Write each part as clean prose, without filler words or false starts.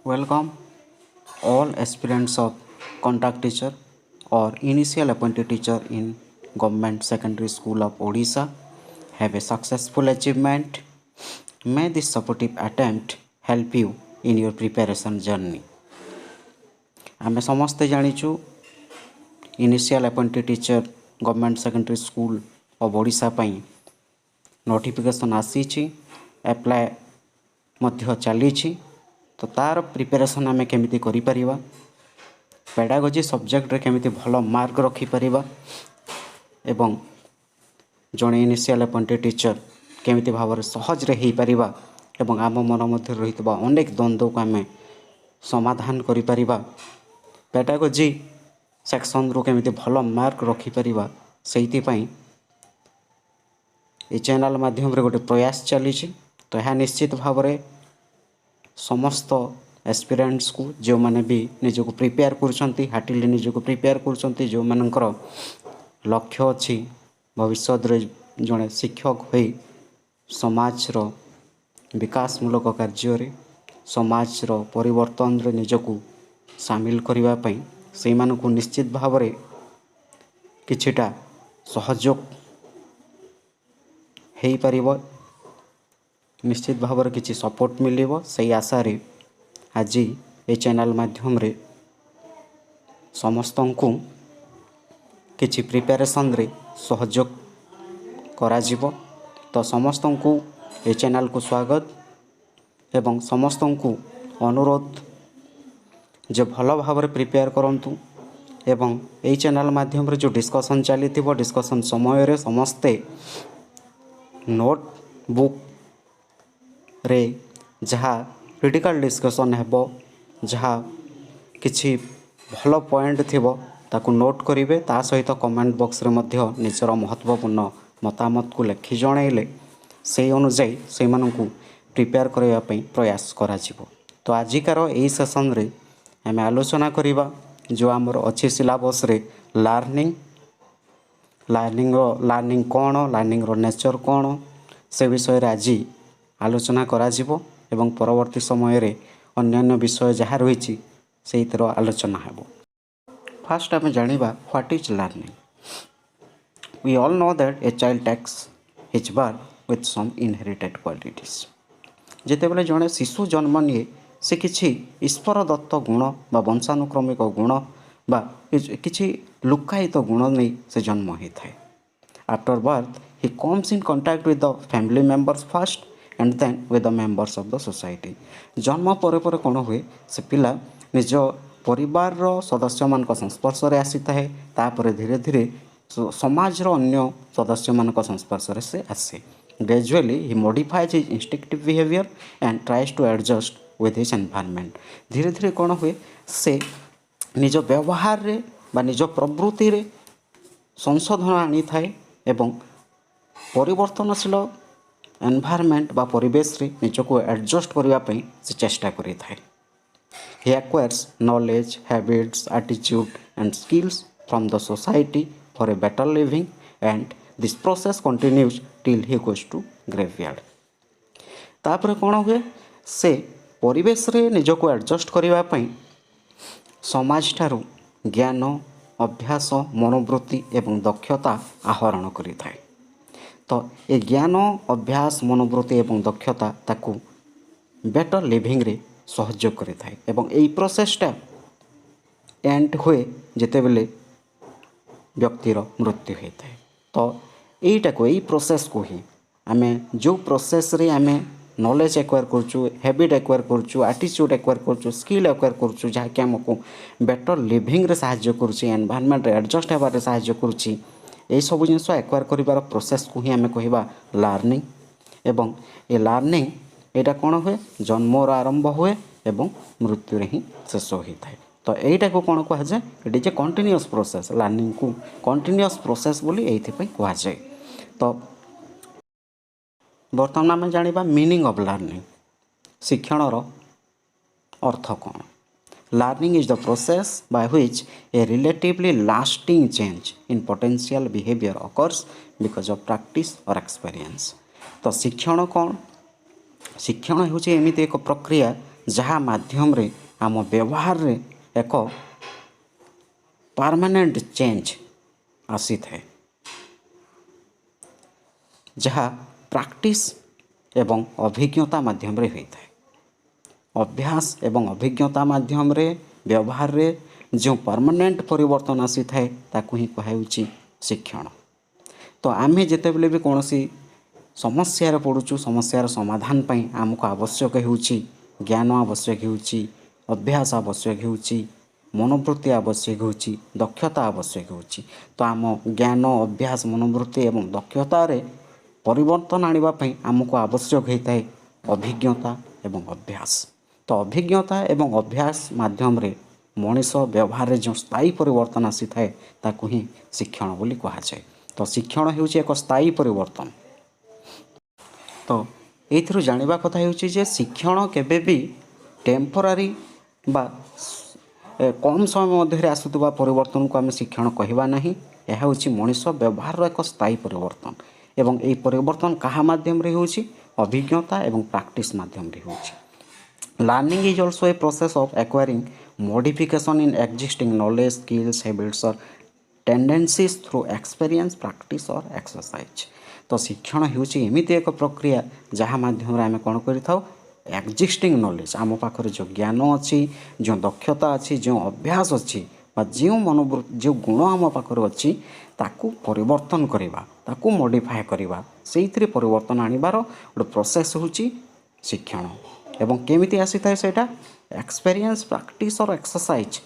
Welcome all aspirants of contact teacher or initial appointed teacher in Government Secondary School of Odisha have a successful achievement. May this supportive attempt help you in your preparation journey. आमे समस्ते जानिचु initial appointed teacher government secondary school of Odisha पई notification आसी apply मध्य चली तो तार preparation आम केमी कर पेडागोजी सब्जेक्ट रे केमी भल मार्क रखिपर एवं जड़े इनिशियल अपॉइंटेड टीचर केमी भाव सहज हो पार एवं आम मन मध्य रही अनेक द्वंद्व को आम समाधान कर पेडागोजी सेक्शन रू केमी भल मार्क रखिपर से चैनल माध्यम रे गोटे प्रयास चली तो यह निश्चित भाव में समस्त एस्पिरेंट्स को जो माने भी निजको प्रिपेयर करछंती हार्टिली निजको प्रिपेयर करछंती जो मानकर लक्ष्य अच्छी भविष्य रे जड़े शिक्षक हो समाज रो विकासमूलक कार्य रे समाज रो परिवर्तन रे निजको शामिल करबा पई से मानकु निश्चित भाव में किछिटा सहयोग हो पारिबो निश्चित भाव में किसी सपोर्ट मिलिबो से आशा रे आज ये चैनल माध्यम रे समस्त को किसी प्रिपेरेसन रे सहयोग करा जिवो तो समस्त को ये चैनल को स्वागत एवं समस्त को अनुरोध जो भल भाव में प्रिपेयर करंतु एवं ये चैनल माध्यम रे जो डिस्कशन चली डिस्कशन समय रे समस्ते नोटबुक रे जहाँ क्रिटिकल डिस्कशन हेबो जहाँ किछि भल पॉइंट थिबो ताकू नोट करिवे ता सहित कमेंट बॉक्स रे मध्य निजर महत्वपूर्ण मतामत को लिखि जणाइले से अनुसार से मानकू प्रिपेयर करबा पई प्रयास करा जिवो तो आजिकार एई सेशन रे हमें आलोचना करिबा जो आमर अच्छी सिलेबस रे लर्निंग कौन लर्निंग रो नेचर कौन से विषय रे आज आलोचना करा जिवो एवं परवर्ती समय रे अन्य विषय जहाँ रही से आलोचना हेबो। फास्ट आम जानिबा what is learning. We all know that a child takes his birth with some inherited qualities. जेतेबेले जड़े शिशु जन्म निए से किछि ईश्वर दत्त गुण बा वंशानुक्रमिक गुण बा किछि लुकायित गुण नहीं से जन्म होता है। After birth he comes in contact with the family members first and then with the members of the society। जन्म पर कौन हुए से पिला निज परिवार रो सदस्य मान संस्पर्श रे आसीता है तापर धीरे धीरे समाज रो अन्य सदस्य मान संस्पर्श रे से आसे। Gradually he modifies his instinctive behaviour and tries to adjust with his environment. धीरे धीरे कौन हुए से निज व्यवहार रे बा निज प्रवृत्ति रे संशोधन आनी थाए एवं परिवर्तनशील एनवायरनमेंट बा परिवेश रे निजको एडजस्ट करने से चेष्टा करी थाए। He acquires knowledge habits attitude and skills from the society for a better living and this process continues till he goes to graveyard. तापर कौन हुए से परिवेश रे निजको एडजस्ट करने समाज ठारू ज्ञान अभ्यास मनोवृत्ति एवं दक्षता आहरण करी थाए। तो ये ज्ञान अभ्यास मनोवृत्ति एवं दक्षता ताकू बेटर लिविंग रे सहयोग करि थाए एवं एई प्रोसेसटा एंड हुए जेतेबेले व्यक्तिर मृत्यु होता है। तो यहीटा को यही प्रोसेस को ही आमे जो प्रोसेस रे आमे नॉलेज एक्वायर करचु हैबिट एक्वायर करचु एटीट्यूड एक्वायर करचु स्किल एक्वायर करचु जहाँकि आमको बेटर लिविंग रे सहायता करुच्ची एनवायरनमेंट रे एडजस्ट होबार सहायता करुच्ची यही सब जिन एक्वायर कर प्रोसेस को ही आम कह लर्निंग एवं ये लर्निंग यहाँ कौन हुए जन्मर आरंभ हुए एवं मृत्यु रे ही शेष होता है। तो यहीटा को कौन कहुए it is a continuous process learning को कंटिन्यूअस प्रोसेस बोली एइथिपई कहुए। तो बर्तमान आम जानिबा मीनिंग ऑफ लर्निंग शिक्षणर अर्थ कौन। Learning is the process by which a relatively lasting change in potential behavior occurs because of practice or experience। तो शिक्षण कौन शिक्षण होची एमिति एक प्रक्रिया जहाँ माध्यम रे आम व्यवहार रे एक परमानेंट चेंज आसी थाए, जहाँ प्रैक्टिस एवं अभिज्ञता माध्यम रे होई थाए। अभ्यास एवं अभिज्ञता माध्यम रे व्यवहार रे जो परमानेंट परिवर्तन आसी थाए ताकू ही कहाउची शिक्षण। तो आमे जेतेबेले भी कौन सी समस्या पड़ुचु, समस्यार समाधान पाई आमको आवश्यक होउची ज्ञान आवश्यक होउची, अभ्यास आवश्यक होउची, मनोवृत्ति आवश्यक होउची, दक्षता आवश्यक होउची। तो आम ज्ञान अभ्यास मनोवृत्ति एवं दक्षता रे परिवर्तन आनिबा पाई आमको आवश्यक होता है अभिज्ञता एवं अभ्यास। तो अभिज्ञता एवं अभ्यास माध्यम रे मनीष व्यवहार रे जो स्थायी परिवर्तन आसी थाए ताकू ही शिक्षण बोली कहा जाए। तो शिक्षण होउची एक स्थायी परिवर्तन। तो एइथिरु जानिबा कथा होउची जे शिक्षण केबे भी टेम्पोरारी बा कम समय मध्य आसुवा परिवर्तन को आम शिक्षण कहवा नहीं। यह होउची मनीष व्यवहार एक स्थायी परिवर्तन एवं यही परिवर्तन कहा माध्यम रे होउची अभिज्ञता एवं प्रैक्टिस माध्यम रे होउची। Learning is also a process of acquiring modification in existing knowledge skills habits और टेंडेंसीज थ्रू एक्सपीरियंस प्रैक्टिस और एक्सरसाइज। तो शिक्षण होउची एमिति एक प्रक्रिया जहाँ माध्यम रे आम कौन करिथाउ एक्जिस्टिंग नॉलेज आम पाखरे जो ज्ञान अच्छी, जो दक्षता अच्छी, जो अभ्यास अच्छी बा जो मनोवृत्ति जो गुण आम पाखरे अच्छी ताकू परिवर्तन करवा, ताकू मॉडिफाई करवा, से परिवर्तन आनिबार गोटे प्रोसेस होउची शिक्षण। एवं केमिति आसी थाए सेटा एक्सपीरियंस प्रैक्टिस और एक्सरसाइज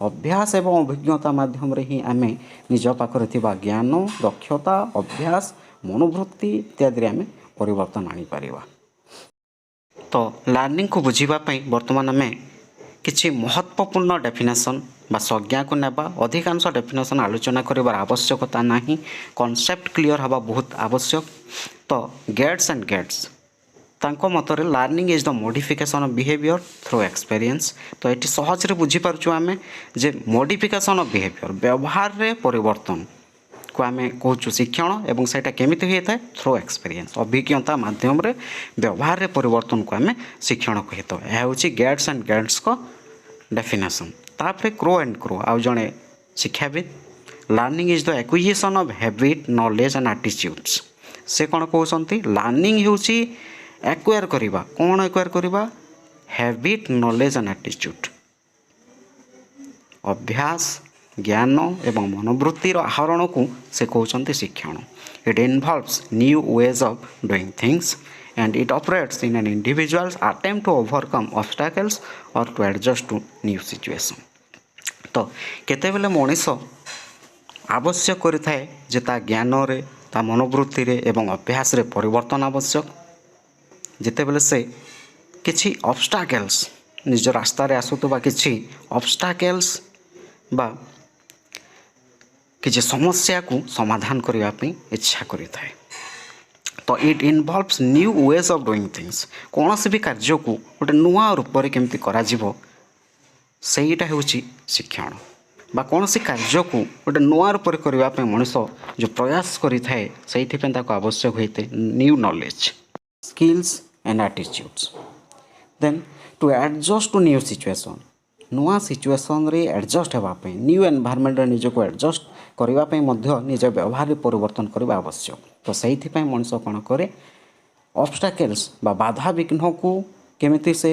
अभ्यास एवं अभिज्ञता माध्यम रे ही आमे निज पाखरे थिबा ज्ञान दक्षता अभ्यास मनोवृत्ति इत्यादि आमे परिवर्तन आनी परिबा। तो लर्निंग को बुझीबा बर्तमान आम किसी महत्वपूर्ण डेफिनेशन बा संज्ञा को नेबा। अधिकांश डेफिनेशन आलोचना करिबार आवश्यकता नहीं, कॉन्सेप्ट क्लियर हवा बहुत आवश्यक। तो गेट्स एंड गेट्स तांको मतरे learning is the modification of behaviour through experience. तो ये सहज रे बुझी पारछु आमे जे मॉडिफिकेशन ऑफ बिहेवियर व्यवहार रे परिवर्तन को आम कहूँ शिक्षण एवं सेटा केमिति होई थाए थ्रू एक्सपीरियंस अभिज्ञता माध्यम रे व्यवहार रे परिवर्तन को आम शिक्षण कहि। तो यह होची गेट्स एंड गेट्स को डेफिनेशन। तापर क्रो एंड क्रो आउ जड़े शिक्षाविद learning is the acquisition of habit knowledge and attitudes. से कौन कहते लर्निंग होची एक्वायर करिबा। कौन एक्वायर करिबा हैबिट नॉलेज एंड एटीट्यूड अभ्यास ज्ञान एवं मनोवृत्तिर आहरण को से कहते शिक्षण। It involves new ways of doing things and it operates in an individual's attempt to overcome obstacles और to adjust to new situation. तो केतेबेले मनीष आवश्यक करिथाए जे ता ज्ञान रे ता मनोवृत्ति रे एवं अभ्यास रे परिवर्तन आवश्यक। जेतेबेले से किछि ऑब्स्टैकल्स निज रास्ता रे आसुतबा किछि ऑब्स्टैकल्स बा किसी समस्या को समाधान करने इच्छा करिथाए। तो it involves new ways of doing things कौन से भी कार्य को गोटे नुआ रूप में केमती करा सेटा होची शिक्षण। बा कौन से कार्य को गोटे नुआ रूप में करने मनीष जो प्रयास करिथाए सेइथिपे ताको आवश्यक होइते new knowledge skills and attitudes. Then to adjust to new situation नुआ सिचुएशन रे एडजस्ट होगापी न्यू एनवायरमेंट निज को एडजस्ट करने निज व्यवहार परिवर्तन करने आवश्यक। तो से मनीष कौन करे ऑब्स्टैकल्स बा बाधा विघ्न को केमिति से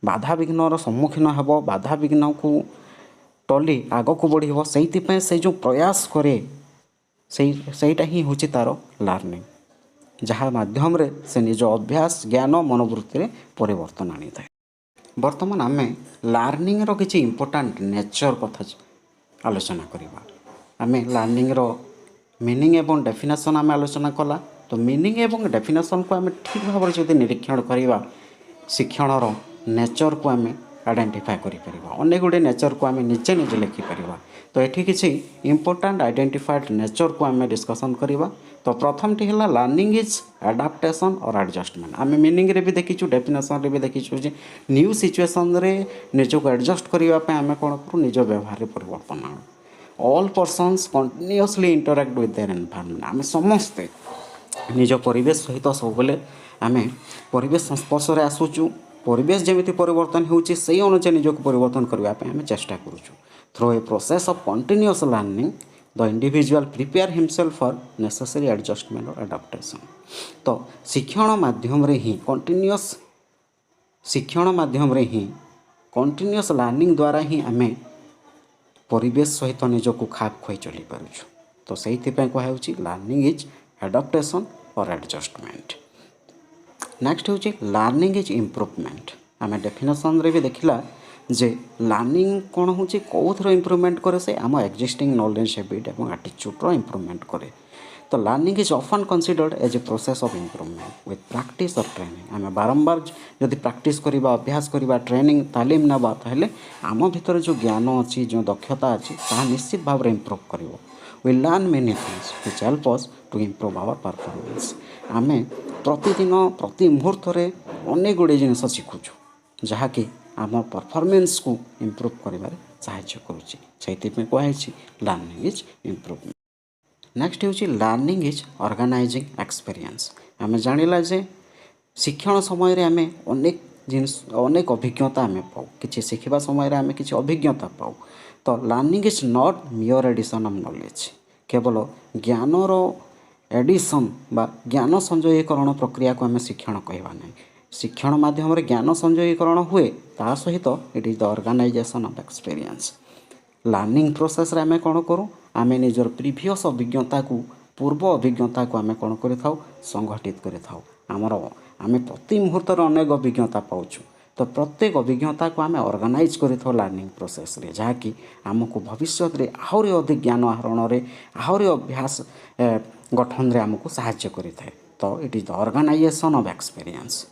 बाधा विघ्नर सम्मुखीन हेब बाधा विघ्न को टली आग को बढ़ से जो प्रयास करे सेटा ही हूँ तार लर्निंग जहाँ माध्यम रे से निज अभ्यास ज्ञान मनोवृत्ति रे परिवर्तन आनी था। बर्तमान आम लर्निंग रो किछि इंपोर्टेंट नेचर कथा आलोचना करिबा। आम लर्निंग रो मीनिंग एवं डेफिनेशन आम आलोचना कला। तो मीनिंग एवं डेफिनेशन को आम ठीक भाव में जो निरीक्षण करवा शिक्षण रो नेचर को आम आइडेंटिफाई करिपरिबा। अनेक गुड़े नेचर को आम निजे निजे लिखिपर। तो ये किसी इंपोर्टेंट आइडेंटिफाइड नेचर को आम डिस्कसन करवा। तो प्रथम टी है लर्निंग इज एडाप्टेशन और एडजस्टमेंट। आम मीनिंग रे भी देखीचु डेफिनेशन रे भी देखीचु जे न्यू सिचुएशन रे निज को एडजस्ट करने आम कौन करूँ निज व्यवहार परिवर्तन आणु। All persons continuously interact with their environment. आम समस्ते निज परिवेश सहित सब बेले आम परिवेश संस्पर्श आसूचु परिवेश जमी परिवर्तन होउछि सेही अनुसार निजक परिवर्तन करबा पे आम चेष्टा करूछु through a process of continuous learning the individual prepare himself for necessary adjustment और एडाप्टेशन। तो शिक्षण माध्यम रे ही कंटिन्यूअस शिक्षण माध्यम रे ही कंटिन्यूअस लर्निंग द्वारा ही आम परिवेश सहित निजक खाप खुई चली पारुछु। तो से कहुच्छी लर्निंग इज एडाप्टेशन और एडजस्टमेंट। नेक्स्ट हूँ लर्निंग इज इम्प्रूवमेंट। आम डेफिनेशन रे भी देखला जे लर्निंग कौन हूँ कौथर इम्प्रूवमेंट करे से आम एक्जिस्टिंग नॉलेज हैबिट और एटीट्यूड इम्प्रूवमेंट करे। तो learning is often considered as a process of improvement with practice और ट्रेनिंग। आम बारंबार जदि प्रैक्टिस करवा अभ्यास करवा ट्रेनिंग तालीम नवा ताहले आम भीतर जो ज्ञान अच्छी जो दक्षता अच्छी ताहा निश्चित भाव में इम्प्रूव कर। We learn many things which help us to improve our performance। आमे प्रतिदिन प्रति मुहूर्त अनेक गुड़े जिनस शिखुचु जहाँकि आम परफॉर्मेंस को इम्प्रूव कर साहाय्य करुच्ची। से कहुच्छी लर्निंग इज इम्प्रूवमेंट। नेक्स्ट हूँ लर्निंग इज ऑर्गेनाइजिंग एक्सपीरियंस। आम जानिला जे शिक्षण समय आम अनेक जिनस अनेक अभिज्ञता आम पाऊ कि शिखा समय आम कि अभिज्ञता पाऊ। तो learning is not mere addition of knowledge केवल ज्ञानर एडिशन बा ज्ञान संजयीकरण प्रक्रिया को आम शिक्षण कहवा नहीं। शिक्षण माध्यम ज्ञान संजयीकरण हुए ता सहित it is the organisation of experience. Learning process रे आम कौन करूँ आम निजर प्रीवियस अभिज्ञता को पूर्व अभिज्ञता को आम कौन कर संगठित करमर आम प्रति मुहूर्त अनेक अभिज्ञता पाऊँ। तो प्रत्येक अभिज्ञता को आम ऑर्गेनाइज कर लर्निंग प्रोसेस रे जहाँकि आमको भविष्य में आहरी अधिक ज्ञान आहरण में आहरी अभ्यास गठन रे आमको साहाय्य करें। तो it is the organisation of experience.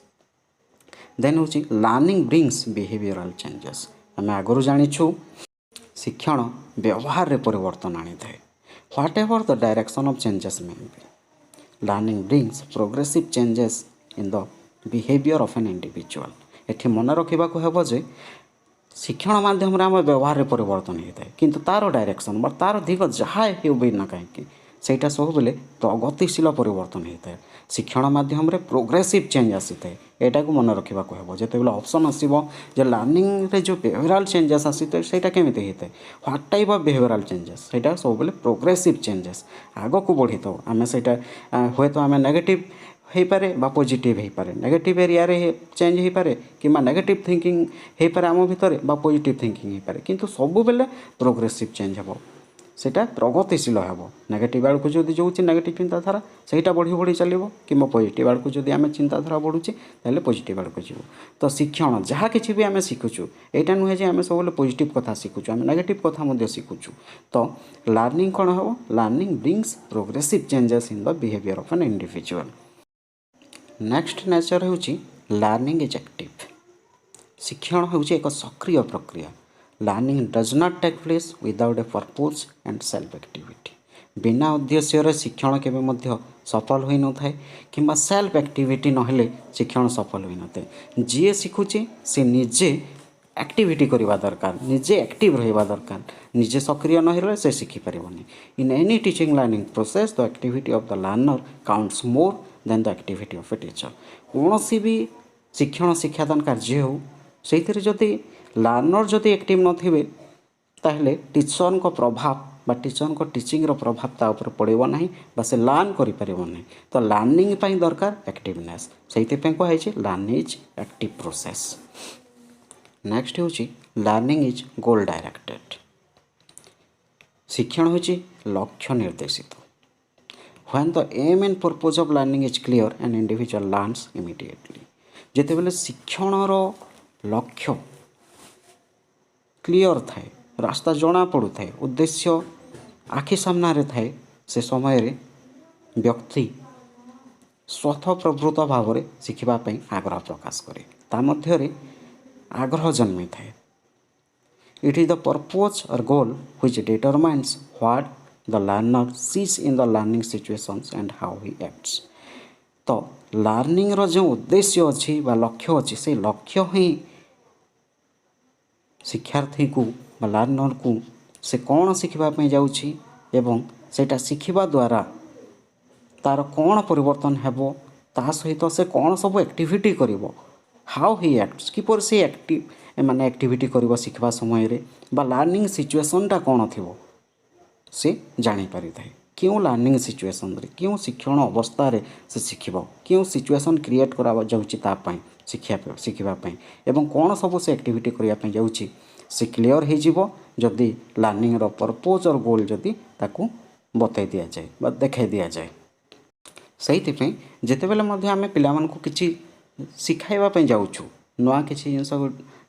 Then हूँ लर्निंग ब्रिंग्स बिहेवियरल चेंजेस। आम आगु जानिछु शिक्षण व्यवहार रे परिवर्तन आनी थाए whatever the direction of changes may be. Learning brings progressive changes in the behaviour of an individual. एठी मन रखा हेब जे शिक्षण माध्यम आम व्यवहार में परिवर्तन होता है किंतु तार डायरेक्शन बा तार दिग जहाँ हो ना कहीं सेटा सब बेले प्रगतिशील परिवर्तन होता है। शिक्षण माध्यम प्रोग्रेसिव चेंज आसी थाए यहाँ को मन रखा हेब जिते बे ऑप्शन आसो जे लर्निंग रे जो बिहेवियरल चेंजेस आसी थाए सेटा केमिति होता है what type of behavioural changes सेटा सब बेले प्रोग्रेसिव चेंजेस आग को बढ़ी था आम से हुए तो आम नेगेटिव हो पारे बा पॉजिटिव हो पारे नेगेटिव एरिया रे चेंज हो पारे कि नेगेटिव थिंकिंग हो पारे आम भितर बा पॉजिटिव थिंकिंग हो पारे किंतु सब बेले प्रोग्रेसिव चेंज हे सेटा प्रगतिशील हे। नेगेटिव आड़ को जो जाऊँगी नेगेटिव चिंताधारा सेटा बढ़ी बढ़ी चलो कि पॉजिटिव आड़ को जब आम चिंताधारा बढ़ुचे ताहले पॉजिटिव आड़ को जीव। तो शिक्षण जहाँ किसी भी आम शिखुचु यहाँ नुहे आम सब पॉजिटिव कथा शिखुचु आम नेगेटिव कथा शिखुचु। तो लर्निंग कौन हम learning brings progressive changes in the behaviour of an individual. Next nature हूँ लर्निंग इज एक्टिव। शिक्षण हूँ एक सक्रिय प्रक्रिया। Learning does not take place without a purpose and self activity. बिना उद्देश्य शिक्षण केवे मध्य सफल हो न थाए कि सेल्फ एक्टिविटी नहेले शिक्षण सफल हो न थाए। जी शिखुचे से निजे एक्टिविटी करवा दरकार निजे एक्टिव रहा दरकार निजे सक्रिय न से शिखिपारनी। In any teaching learning process the activity of the learner counts more than the activity of a teacher. कौन सी भी शिक्षण शिक्षादान कार्य हो से जदि लर्नर जदि एक्टिव नथिबे ताहले टीचर को प्रभाव बा टीचर को टीचिंग प्रभाव ता ऊपर पड़ो ना बा से लर्न कर पारे। तो लर्निंग पाई दरकार एक्टिवनेस से कहुई learning is active process. Next हूँ लर्निंग इज गोल डायरेक्टेड। शिक्षण हूँ लक्ष्य निर्देशित। When the aim and purpose of learning is clear, an individual learns immediately। जिते बेले शिक्षणर लक्ष्य क्लियर थाए रास्ता जना पड़ू थाए उद्देश्य आखि सामने थाए से समय रे व्यक्ति स्वतःप्रवृत्त भाव में शिखिबापी आग्रह प्रकाश करे ता मध्य रे आग्रह जन्मी थाए। इट इज द पर्पज और goal which determines what the learner sees in the learning situations and how he acts। तो लर्निंग रो जो उद्देश्य अच्छी बा लक्ष्य अच्छी से लक्ष्य ही शिक्षार्थी को बा लर्नर को से कौन शिखिबापी जाउछि एवं सेटा शिखिबा द्वारा तार कौन परिवर्तन हेबो ता सहित से कौन सब एक्टिविटी करिवो हाउ हि एक्ट्स किपर से माने एक्टिविटी कर शिखा समय बा लर्निंग सिचुएशनटा कौन थी से जापर था क्यों लर्निंग सिचुएशन क्यों शिक्षण अवस्था से शिख क्यों सिचुएशन क्रिएट करा जापाई शिखापी एवं कौन सब से एक्टिविटी करने जाऊँगी से क्लीयर हो जदि लर्निंग पर्पज और गोल जदि ताकू बतई दि जाए बा देखा दि जाए से जिते बले आम पिला कि शिखाइवाई जाऊँ नुआ कि जिनस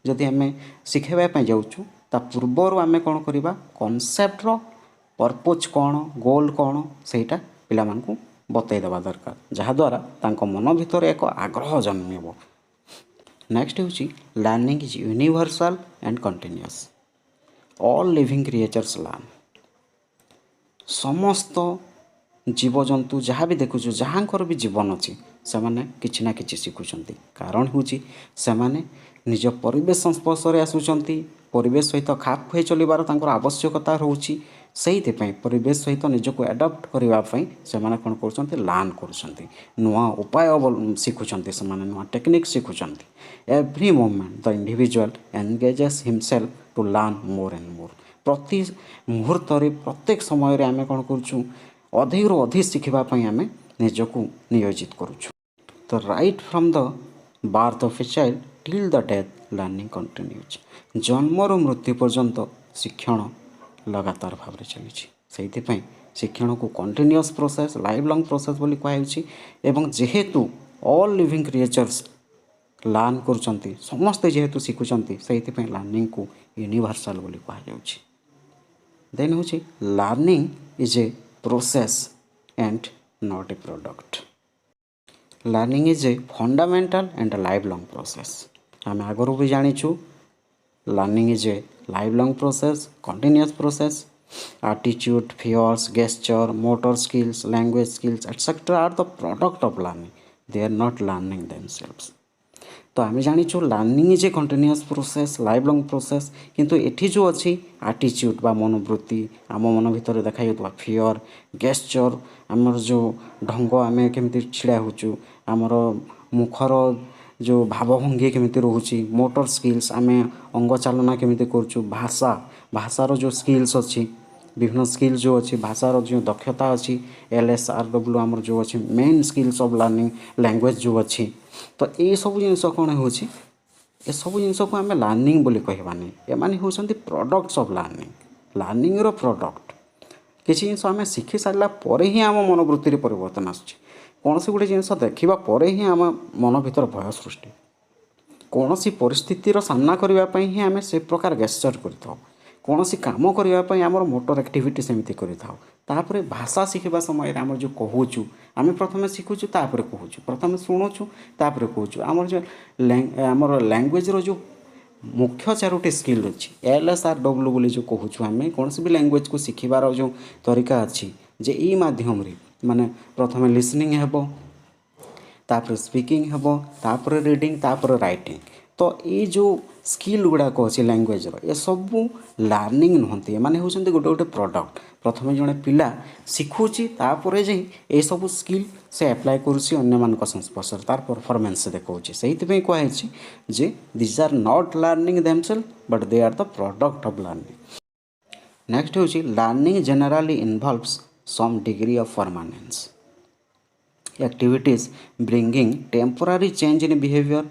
जदि आम शिखाइवाई जाऊँ ता पूर्वर आम कौन करवा कनसेप्टर पर्पज कौन गोल कौन सेटा पिला बतई देवा दरकार जहाद्वारा तांको मन भितर एक आग्रह जन्म। नेक्स्ट हूँ learning is universal and continuous all living creatures learn समस्त जीवजंतु जहाँ भी देखुचु जहाँकर भी जीवन अच्छी से मैंने किसी ना कि शिखुंट कारण हूँ से मैंने निज परिवेश संस्पर्श आसुँच परिवेश सहित खाप खुई चलबार आवश्यकता रोचे से परिवेश सहित निजक एडप्ट करने से कौन कर लर्न कर नुआ उपाय शिखुंट से नुआ टेक्निक शिखुंट every moment the individual engages himself to learn more and more प्रति मुहूर्त प्रत्येक समय आम कौन करूँ अधिक अधिक शिखापी आम निजक नियोजित करुँ तो right from the birth of a child till the death learning continues जन्मर मृत्यु पर्यंत शिक्षण लगातार भाव में चली से शिक्षण को continuous process life long process बोली कहुच्छी एवं जेहेतु ऑल लिविंग क्रिएचर्स लर्न कर समस्ते जेहेतु शिखुंट से लर्निंग को यूनिवर्सल बोली कहुच्छी। देन हूँ learning is a process and not a product learning is a fundamental and life long process आम आगु भी जानीचु learning is a life long process continuous process attitude fears gesture motor skills language skills etcetera are the product of learning they are not learning themselves तो आम जानीचु learning is a continuous process life long process किंतु एठी जो अच्छी attitude बा मनोवृत्ति आम मन भीतर देखा फियर गेस्चर आमर जो ढंग आम केमी छिड़ा होचु आमर मुखर जो भावभंगी केमी रोचे मोटर स्किल्स आम अंग चालना केमी करुँ भाषा भाषार जो स्किल्स अच्छी विभिन्न स्किल जो अच्छी भाषार जो दक्षता अच्छी LSRW आमर जो अच्छी main skills of learning language जो अच्छी तो ये सब जिन कौन हो सब जिन को आम लर्निंग बोली कहबानी एमाने होती प्रोडक्ट्स ऑफ लर्निंग लर्निंग रो प्रोडक्ट किसी जिन आम शिखी सारा पर ही आम मनोवृत्ति परिवर्तन आसूँ कौन सी गोटे जिनस देखा पर ही आम मन भीतर भय सृष्टि कौन सी परिस्थितिर सामना करने ही आम से प्रकार गेस्चर कर कौन सी कम करने आमर मोटर एक्टिविटी सेमती कर भाषा शिखा समय आम जो कहूँ आम प्रथम शिखुचु तापर कहूँ प्रथम शुणुचु तापर कहूँ आमर जो आमर लैंग्वेज रो जो मुख्य चारोटी स्किल अच्छी LSRW बोली जो कहूँ आम कौन सी भी लैंग्वेज को शिखबार जो तरीका अच्छी जे ई माध्यम माने प्रथम लिसनिंग हेबो तापर स्पीकिंग हेबो तापर रीडिंग तापर राइटिंग तो ये जो स्किल गुड़ाक अच्छी लैंग्वेज ये सब लर्निंग नुहति माने होचंती गोटे गोटे प्रोडक्ट प्रथम जड़े पिला शिखुची तापर जाई ये सब स्किल से अप्लाई करुच्ची अन्य मान संस्पर्श तार परफॉर्मेंस देखौची सेहितपई कहैछि जे this are not learning themself but they are the product of learning. Next होची learning generally involves some degree of permanence activities bringing temporary change in behavior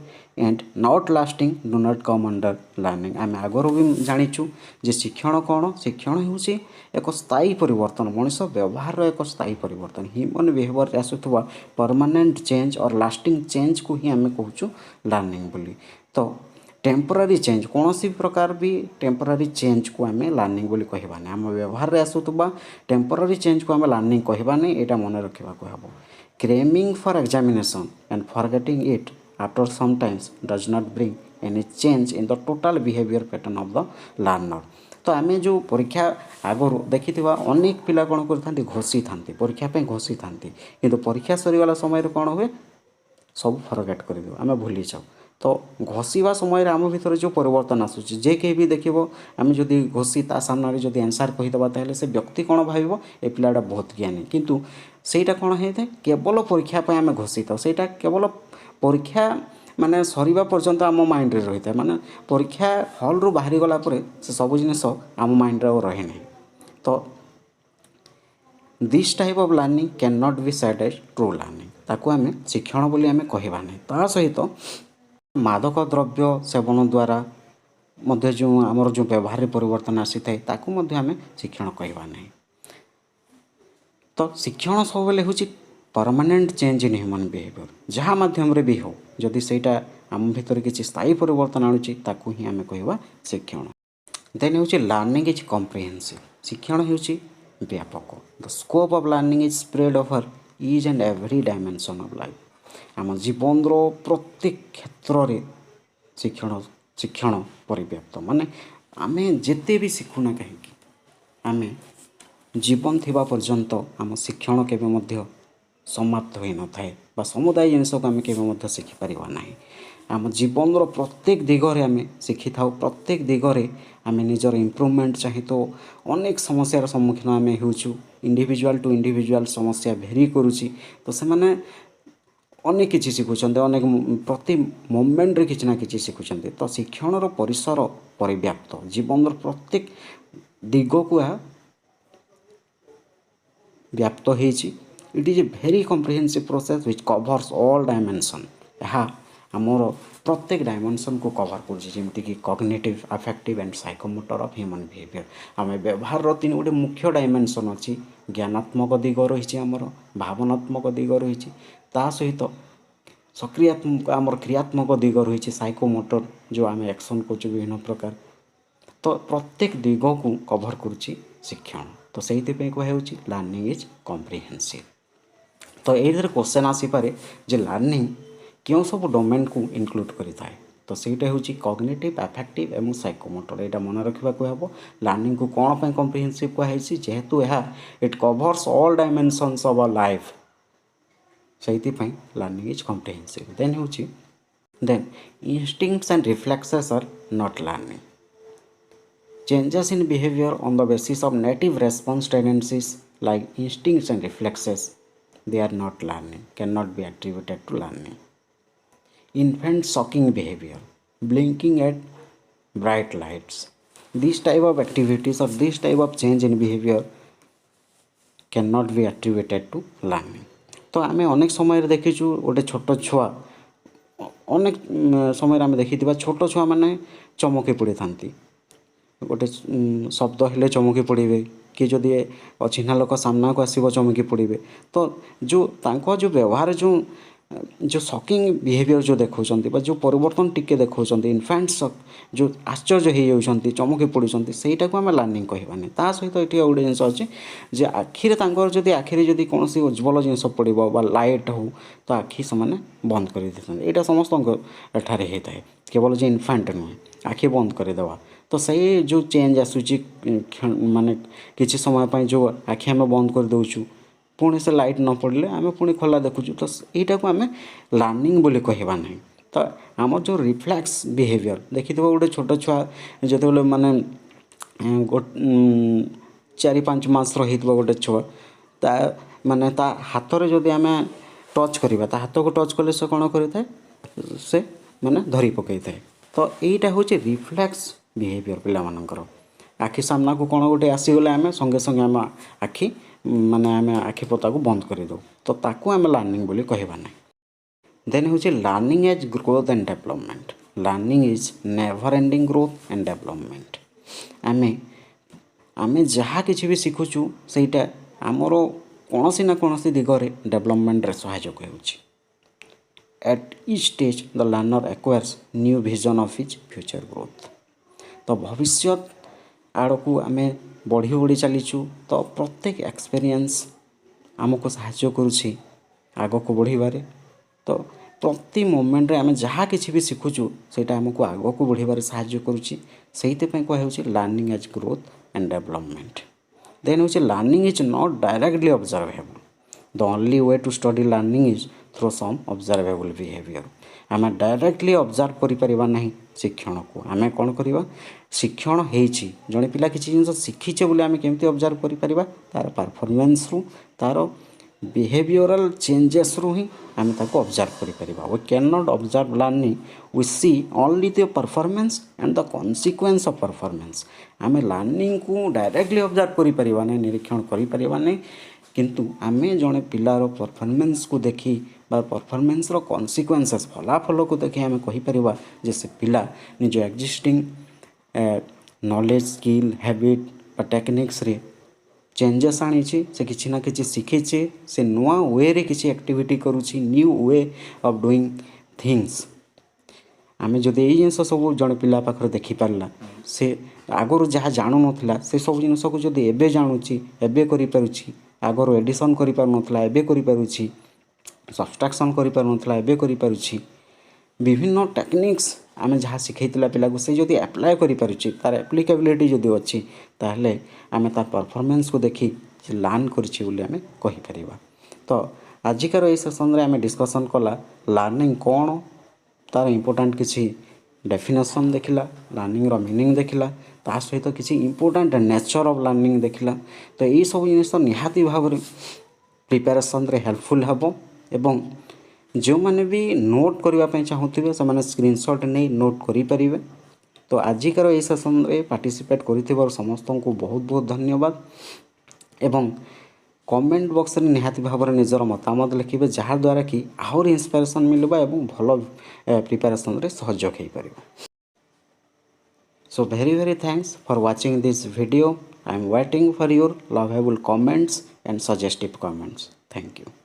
and not lasting do not come under learning आम आगर भी जानीचु जे शिक्षण कौन शिक्षण होची एक स्थायी परिवर्तन मनुष्य व्यवहार एक स्थायी परिवर्तन ह्यूमन बिहेवियर आसुवा परमानेंट चेंज और लास्टिंग चेंज को ही आम कहूँ लर्निंग बोली तो टेम्पोरारी चेंज कौन सी प्रकार भी टेम्पोरारी चेंज को आम लर्निंग बोली कहबानी आम व्यवहार रे आसुवा टेम्पोरारी चेंज को आम लर्निंग कहबानी यहाँ मन रखा हम cramming for examination and forgetting it after some times does not bring any change in the total behaviour pattern of the learner तो आम जो परीक्षा आगु देखी अनेक पिला कौन करते घोषी था परीक्षा घोषी था कि परीक्षा सरीगला समय कौन हुए सब फरगेट कर आम भूली जाऊ तो घोषा समय आम भर जो परिवर्तन आसूँ जे कहीं भी देख आम जदि घोषी ता सामने जब आंसर कहीदेवा ताले से व्यक्ति कौन भाव ए पिलाटा बहुत ज्ञानी किंतु सेटा कौन होता है केवल परीक्षा आम घोषित सेटा केवल परीक्षा ମାନେ ସରିବା ପର୍ଯ୍ୟନ୍ତ ଆମ ମାଇଣ୍ଡରେ ରହିଥାଏ। ମାନେ ପରୀକ୍ଷା ହଲ୍ରୁ ବାହାରି ଗଲା ପରେ ସେ ସବୁ ଜିନିଷ ଆମ ମାଇଣ୍ଡରେ ଆଉ ରହେ ନାହିଁ। ତ this type of learning can not be said as true learning. ତାକୁ ଆମେ ଶିକ୍ଷଣ ବୋଲି ଆମେ କହିବା ନାହିଁ। ତା ସହିତ ମାଦକ ଦ୍ରବ୍ୟ ସେବନ ଦ୍ୱାରା ମଧ୍ୟ ଯେଉଁ ଆମର ଯେଉଁ ବ୍ୟବହାରରେ ପରିବର୍ତ୍ତନ ଆସିଥାଏ ତାକୁ ମଧ୍ୟ ଆମେ ଶିକ୍ଷଣ କହିବା ନାହିଁ। ତ ଶିକ୍ଷଣ ସବୁବେଳେ ହେଉଛି permanent change in human behaviour. ଯାହା ମାଧ୍ୟମରେ ବି ହେଉ, ଯଦି ସେଇଟା ଆମ ଭିତରେ କିଛି ସ୍ଥାୟୀ ପରିବର୍ତ୍ତନ ଆଣୁଛି ତାକୁ ହିଁ ଆମେ କହିବା ଶିକ୍ଷଣ। ଦେନ୍ ହେଉଛି ଲର୍ଣ୍ଣିଂ ଇଜ୍ କମ୍ପ୍ରିହେନ୍ସିଭ୍। ଶିକ୍ଷଣ ହେଉଛି ବ୍ୟାପକ। The scope of learning is spread over each and every dimension of life. ଆମ ଜୀବନର ପ୍ରତ୍ୟେକ କ୍ଷେତ୍ରରେ ଶିକ୍ଷଣ ପରିବ୍ୟାପ୍ତ। ମାନେ ଆମେ ଯେତେ ବି ଶିଖୁନା କାହିଁକି, ଆମେ ଜୀବନ ଥିବା ପର୍ଯ୍ୟନ୍ତ ଆମ ଶିକ୍ଷଣ କେବେ ମଧ୍ୟ ସମାପ୍ତ ହୋଇନଥାଏ ବା ସମୁଦାୟ ଜିନିଷକୁ ଆମେ କେବେ ମଧ୍ୟ ଶିଖିପାରିବା ନାହିଁ। ଆମ ଜୀବନର ପ୍ରତ୍ୟେକ ଦିଗରେ ଆମେ ଶିଖିଥାଉ। ପ୍ରତ୍ୟେକ ଦିଗରେ ଆମେ ନିଜର ଇମ୍ପ୍ରୁଭମେଣ୍ଟ ଚାହିଁଥାଉ। ଅନେକ ସମସ୍ୟାର ସମ୍ମୁଖୀନ ଆମେ ହେଉଛୁ। ଇଣ୍ଡିଭିଜୁଆଲ୍ ଟୁ ଇଣ୍ଡିଭିଜୁଆଲ୍ ସମସ୍ୟା ଭେରି କରୁଛି। ତ ସେମାନେ ଅନେକ କିଛି ଶିଖୁଛନ୍ତି, ଅନେକ ପ୍ରତି ମୋମେଣ୍ଟରେ କିଛି ନା କିଛି ଶିଖୁଛନ୍ତି। ତ ଶିକ୍ଷଣର ପରିସର ପରିବ୍ୟାପ୍ତ। ଜୀବନର ପ୍ରତ୍ୟେକ ଦିଗକୁ ଏହା ବ୍ୟାପ୍ତ ହେଇଛି। It is a very comprehensive process which covers all dimension. ଏହା ଆମର ପ୍ରତ୍ୟେକ ଡାଇମେନସନ୍କୁ କଭର୍ କରୁଛି, ଯେମିତିକି cognitive, affective and psychomotor of human behaviour. ଆମେ ବ୍ୟବହାରର ଗୋଟେ ମୁଖ୍ୟ ଡାଇମେନସନ୍ ଅଛି। ଜ୍ଞାନାତ୍ମକ ଦିଗ ରହିଛି, ଆମର ଭାବନାତ୍ମକ ଦିଗ ରହିଛି, ତା ସହିତ ଆମର କ୍ରିୟାତ୍ମକ ଦିଗ ରହିଛି, ସାଇକୋମୋଟର, ଯେଉଁ ଆମେ ଆକ୍ସନ୍ କରୁଛୁ ବିଭିନ୍ନ ପ୍ରକାର। ତ ପ୍ରତ୍ୟେକ ଦିଗକୁ କଭର୍ କରୁଛି ଶିକ୍ଷଣ। ତ ସେଇଥିପାଇଁ କୁହାହେଉଛି ଲର୍ଣ୍ଣିଂ ଇଜ୍ କମ୍ପ୍ରିହେନ୍ସିଭ୍। ତ ଏଇଥିରେ କ୍ୱେଶ୍ଚନ୍ ଆସିପାରେ ଯେ ଲର୍ଣ୍ଣିଂ କେଉଁ ସବୁ ଡୋମେନ୍କୁ ଇନକ୍ଲୁଡ଼ କରିଥାଏ। ତ ସେଇଟା ହେଉଛି କଗ୍ନିଟିଭ୍, ଆଫେକ୍ଟିଭ୍ ଏବଂ ସାଇକୋମୋଟର। ଏଇଟା ମନେ ରଖିବାକୁ ହେବ। ଲର୍ଣ୍ଣିଂକୁ କ'ଣ ପାଇଁ କମ୍ପ୍ରିହେନ୍ସିଭ୍ କୁହାଯାଇଛି? ଯେହେତୁ ଏହା it covers all dimensions of our life, ସେଇଥିପାଇଁ learning is comprehensive. Then instincts and reflexes are not learning. Changes in behavior on the basis of native response tendencies like instincts and reflexes, they are not learning, cannot be attributed to learning. Infant shocking behavior, blinking at bright lights, these type of activities or this type of change in behavior cannot be attributed to learning. तो आम अनेक समय देखीचु गोटे छोट छुआ, अनेक समय आम देखी छोट छुआ मैंने चमकी पड़ी था। गोटे शब्द हेले चमकी पड़े कि जदि अचिन्हा लोक सामना को आसब चमकी पड़े। तो जो व्यवहार जो शॉकिंग बिहेवियर जो देखा जो परिवर्तन टिके देखा इनफैंट्स जो आश्चर्य हो जाती चमकी पड़ुंट सहीटा को आम लर्निंग कहबानी। ता सहित ये गोटे जिन अच्छे जे आखिरे जदि आखिरे जदि कौन उज्ज्वल जिनस पड़ो बा लाइट हो तो आखि से बंद कर देते। यहाँ समस्त एठारे होता है, केवल जो इनफैंट नुहे आखि बंद करदेवा। तो सही जो चेंज आसूची माने किसी समय पर जो आखि आम बंद कर दूचु पुणी से लाइट न पड़े आम पुणी खोला देखुचु। तो यहाँ को आम लर्निंग बोली कहबा नहीं। तो आम जो रिफ्लेक्स बिहेवियर देखी गोटे छोट छुआ जो माने 4-5 मास रही गोटे छुआ ता माने ता हाथ में जदि आम टच करवा ता हाथ को टच कले से कौन करें से माने धरी पकई थाए। तो यहीटा हूँ रिफ्लेक्स बिहेवियर पिलामानंकर। आखि सामना को कौन गोटे आसीगले आम संगे संगे आम आखि माने आम आखि पता को बंद करदे। तो ताकू आम लर्निंग बोली कहबा नहीं। देन हूँ learning as growth and development. Learning is never ending growth and development. आम जहाँ किसी भी शिखुचु सेटा आमर कौन ना कौन दिगरे डेवलपमेंट सहयोग हो। At each stage the learner acquires new vision of his future growth। तो भविष्य आड़ को आम बढ़ी बढ़ी चलीचु। तो प्रत्येक एक्सपीरियंस आमको साहाय्य करुछि आग को बढ़िबारे। तो प्रति मोमेंट रे आम जहाँ किसी भी शिखुचु सेटा आमको आग को बढ़िबारे साहाय्य करुछि। सेहितेपई कहउछि learning as growth and development. Then हूँ learning is not directly observable. The only way to study learning is through some observable behaviour. आम डायरेक्टली ऑब्जर्व करिपरिबा नहीं शिक्षण को। आम कौन करवा शिक्षण होइछि जड़े पिला किसी जिन शिखीचे बोले आम केमती ऑब्जर्व करिपरिबा तार परफॉर्मेंस रु तार बिहेवियरल चेंजेस रु ही आम ताको ऑब्जर्व करि परिबा। We can not observe learning, we see only the performance and the consequence of performance. आम लर्निंग को डायरेक्टली ऑब्जर्व करि परिबा नै, निरीक्षण करि परिबा नै, किंतु आमे जणे पिलार परफॉर्मेंस को देखि बा परफॉर्मेंस रो कॉन्सिक्वेंसेस फलाफल को देखि आमे कहि परिबा जे से पिला निज एक्जिस्टिंग नॉलेज स्किल हैबिट बा टेक्निक्स रे चेंजेस आनी से किसी ना किसी शिखी से नुआ वे रे किसी एक्टिविटी करुँची, new way of doing things. आमे जदि यही जिन सब जड़े पिला पाखर देखिपारा से आगुरी जहाँ जानू ना से सब जिन को जदि एबे जानूची एबे करि पारुची, आगर एडिशन करि पारु नथला एबे करि पारुची, सब्सट्रैक्शन करि पारु नथला एबे करि पारुची, विभिन्न टेक्निक्स आमे जहाँ शिखैतिला पिला को से जदि अप्लाई करि पारुची, तार एप्लिकेबिलिटी जदि अच्छी ताहले आमे तार परफॉर्मेंस को देखि लर्न करिछि बोली आमे कहि परिबा। तो आजिकार ए सेशन रे आमे डिस्कशन कला लर्निंग कोन, तार इंपोर्टेंट किसी डेफिनेशन देखिला, लर्निंग रो मीनिंग देखिला, ता सहित किसी इंपोर्टेंट नेचर ऑफ लर्निंग देखिला। तो ये सब जिनिस निहाती भाव में प्रिपेरेसन रे हेल्पफुल हेबो एवं जो माने भी नोट करने चाहूँगे से स्क्रीनशॉट नहीं नोट करें। तो आजिकार ये सेशन रे पार्टिसिपेट कर समस्त को बहुत बहुत धन्यवाद एवं कमेंट बॉक्स रे निहाती भाव में निजर मतामत लिखे जहाँद्वारा कि आहरी इंस्पिरेशन मिलवा एवं भल प्रिपेरेसन रे सहयोग हो पार। So very thanks for watching this video. I am waiting for your lovable comments and suggestive comments. Thank you.